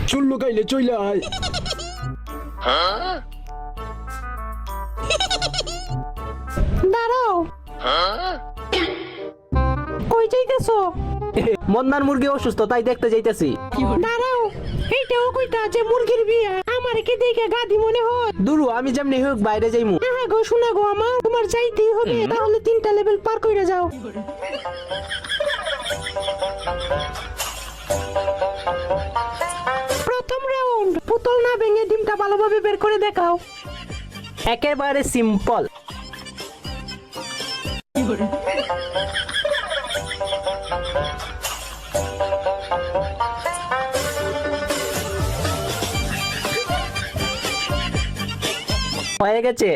চুল্লু গাইলে চইলে আয়। দাঁড়াও, কই যাইতেছো? মন্দার মুরগি অসুস্থ, তাই দেখতে যাইতেছি। দাঁড়াও, এইটাও কইতা যে মুরগির বিয়া, আমার কি দেখে গাদি মনে হয়? দুরু, আমি যেমনি হোক বাইরে যাইমু। হ্যাঁ গো, শোনা গো, আমার তোমার যাইতেই হবে, তাহলে 3টা লেভেল পার কইরা যাও। প্রথম রাউন্ড, পুতুল না ভেঙে ডিমটা ভালোভাবে বের করে দেখাও। একেবারে সিম্পল। হয়ে গেছে।